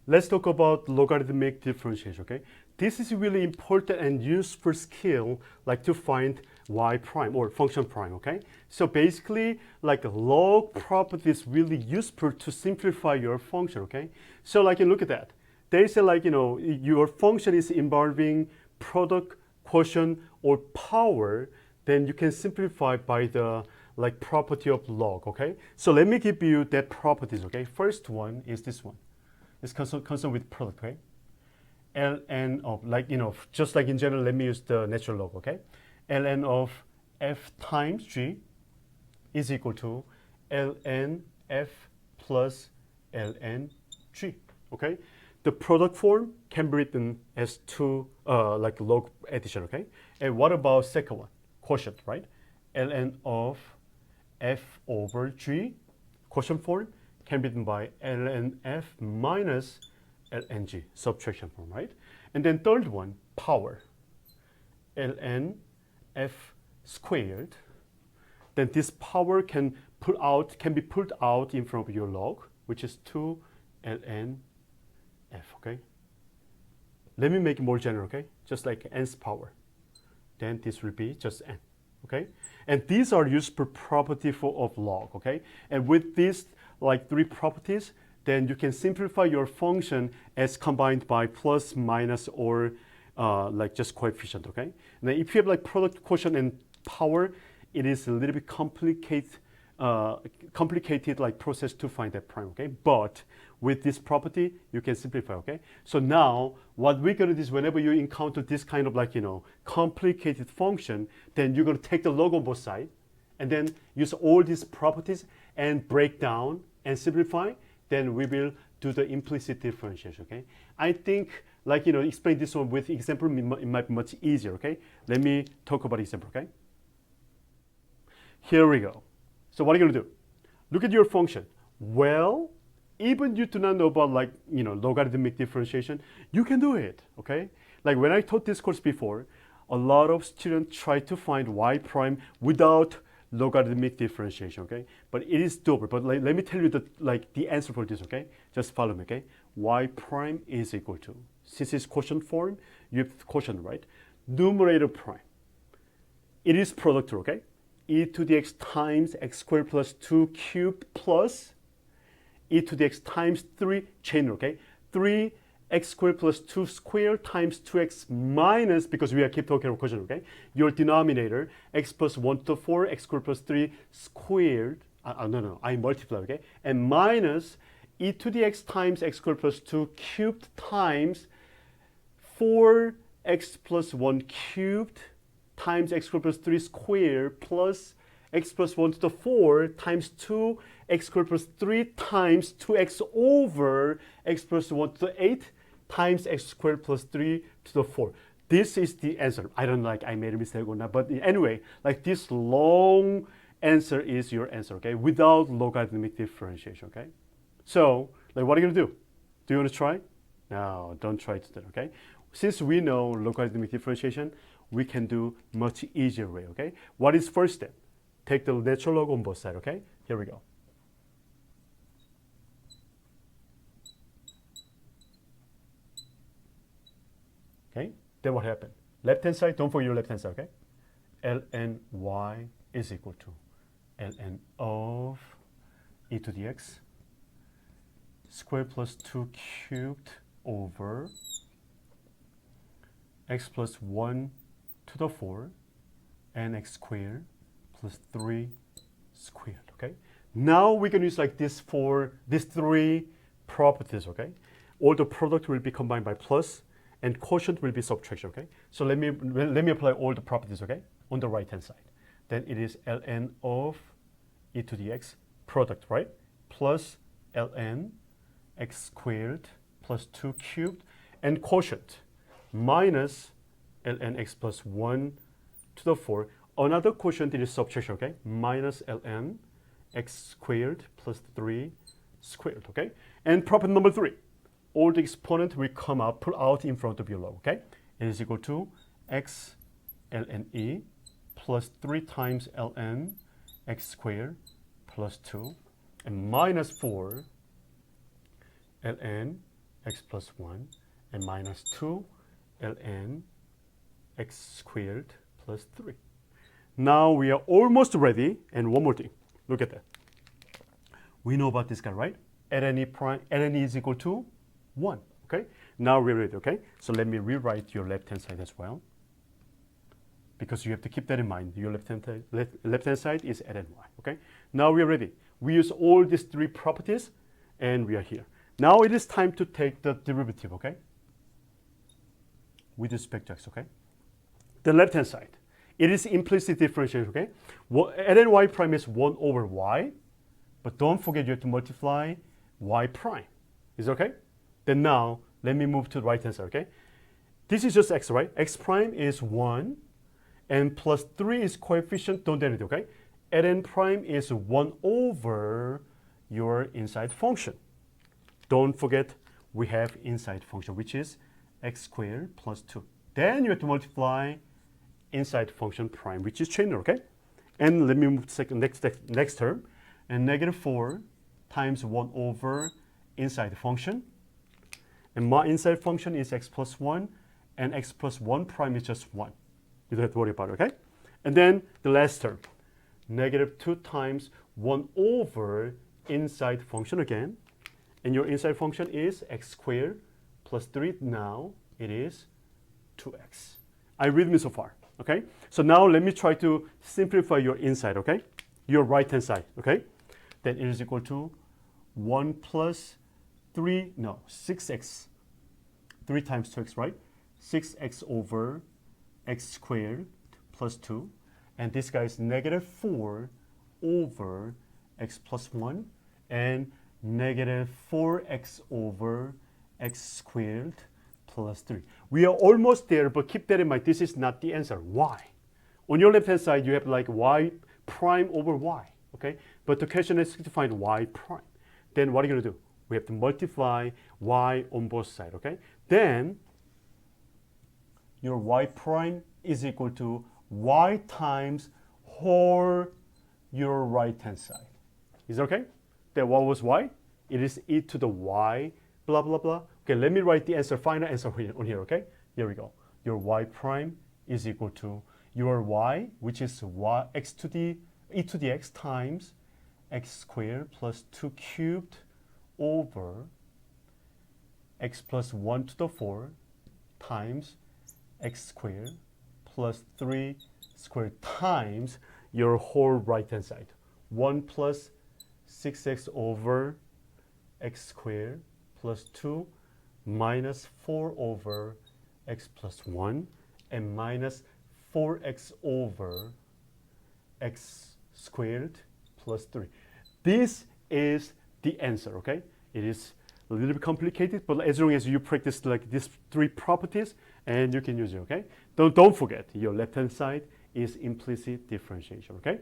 let's talk about logarithmic differentiation, okay? This is really important and useful skill, like to find y prime or function prime, okay? So basically, like log property is really useful to simplify your function, okay? So like, you look at that. They say like, your function is involving product, quotient, or power, then you can simplify by the like property of log, okay? So let me give you that properties, okay? First one is this one. It's concerned with product, okay? ln of, like, just like in general, let me use the natural log, okay? ln of f times g is equal to ln f plus ln g, okay? The product form can be written as two, like log addition, okay? And what about second one? Quotient, right? ln of f over g, quotient form, can be written by ln f minus ln g, subtraction form, right? And then third one, power, ln f squared. Then this power can be pulled out in front of your log, which is 2 ln f, okay? Let me make it more general, okay? Just like n's power. Then this will be just n, okay? And these are useful property of log, okay? And with these like three properties, then you can simplify your function as combined by plus, minus, or like just coefficient, okay? Now if you have like product, quotient, and power, it is a little bit complicated like process to find that prime, okay? But with this property, you can simplify, okay? So now what we're gonna do is whenever you encounter this kind of like, complicated function, then you're gonna take the log on both sides and then use all these properties and break down and simplify. Then we will do the implicit differentiation, okay? I think like, explain this one with example, it might be much easier, okay? Let me talk about example, okay? Here we go. So what are you gonna do? Look at your function. Well, even you do not know about like, logarithmic differentiation, you can do it, okay? Like when I taught this course before, a lot of students try to find y prime without logarithmic differentiation, okay? But it is doable. But like, let me tell you the answer for this, okay? Just follow me, okay? Y prime is equal to, since it's quotient form, you have quotient, right? Numerator prime. It is product rule, okay? E to the x times x squared plus 2 cubed plus e to the x times 3 chain rule, okay? 3 x squared plus 2 squared times 2x minus, because we are keep talking about quotient, okay? Your denominator, x plus 1 to the 4, x squared plus 3 squared, no, I multiply, okay? And minus e to the x times x squared plus 2 cubed times 4x plus 1 cubed times x squared plus 3 squared plus x plus 1 to the 4 times 2 x squared plus 3 times 2x over x plus 1 to the 8 times x squared plus 3 to the 4. This is the answer. I don't know, like I made a mistake or not, but anyway, like this long answer is your answer, okay? Without logarithmic differentiation, okay? So, like what are you gonna do? Do you wanna try? No, don't try to do that, okay? Since we know logarithmic differentiation, we can do much easier way, okay? What is first step? Take the natural log on both sides, okay? Here we go. Okay, then what happened? Left-hand side, don't forget your left-hand side, okay? ln y is equal to ln of e to the x squared plus 2 cubed over x plus 1 to the 4 and x squared plus 3 squared, okay? Now we can use like this for these three properties, okay? All the product will be combined by plus and quotient will be subtraction, okay? So let me apply all the properties, okay? On the right-hand side. Then it is ln of e to the x product, right? Plus ln x squared plus 2 cubed and quotient minus ln x plus 1 to the 4. Another quotient is subtraction, okay? Minus ln x squared plus 3 squared, okay? And property number 3. All the exponent will come out, put out in front of your log, okay? It is equal to x ln e plus 3 times ln x squared plus 2 and minus 4 ln x plus 1 and minus 2 ln x squared plus 3. Now we are almost ready. And one more thing. Look at that. We know about this guy, right? ln e is equal to 1. Okay? Now we're ready. Okay? So let me rewrite your left-hand side as well. Because you have to keep that in mind. Your left-hand side is ln y. Okay? Now we are ready. We use all these three properties, and we are here. Now it is time to take the derivative, okay? With respect to x, okay? The left-hand side. It is implicit differentiation, okay? ln y prime is 1 over y, but don't forget you have to multiply y prime. Is it okay? Then now, let me move to the right-hand side, okay? This is just x, right? X prime is 1, and plus 3 is coefficient, don't do anything, okay? ln prime is 1 over your inside function. Don't forget we have inside function, which is x squared plus 2. Then you have to multiply inside function prime, which is chain rule, okay? And let me move to next term. And negative 4 times 1 over inside function. And my inside function is x plus 1, and x plus 1 prime is just 1. You don't have to worry about it, okay? And then the last term. Negative 2 times 1 over inside function again. And your inside function is x squared plus 3. Now it is 2x. Are you with me so far? Okay? So now let me try to simplify your inside, okay? Your right-hand side, okay? Then it is equal to 1 plus 3, no, 6x. 3 times 2x, right? 6x over x squared plus 2. And this guy is negative 4 over x plus 1 and negative 4x over x squared plus 3. We are almost there, but keep that in mind. This is not the answer. Why? On your left-hand side, you have like y prime over y, okay? But the question is to find y prime. Then what are you going to do? We have to multiply y on both sides, okay? Then your y prime is equal to y times whole your right-hand side. Is it okay? Then what was y? It is e to the y, blah, blah, blah. Okay, let me write the answer, final answer on here, okay? Here we go. Your y prime is equal to your y, which is y, x to the, e to the x times x squared plus 2 cubed over x plus 1 to the 4 times x squared plus 3 squared times your whole right-hand side. 1 plus 6x over x squared plus 2 minus 4 over x plus 1 and minus 4x over x squared plus 3. This is the answer, okay? It is a little bit complicated, but as long as you practice like these three properties, and you can use it, okay? Don't forget, your left-hand side is implicit differentiation, okay?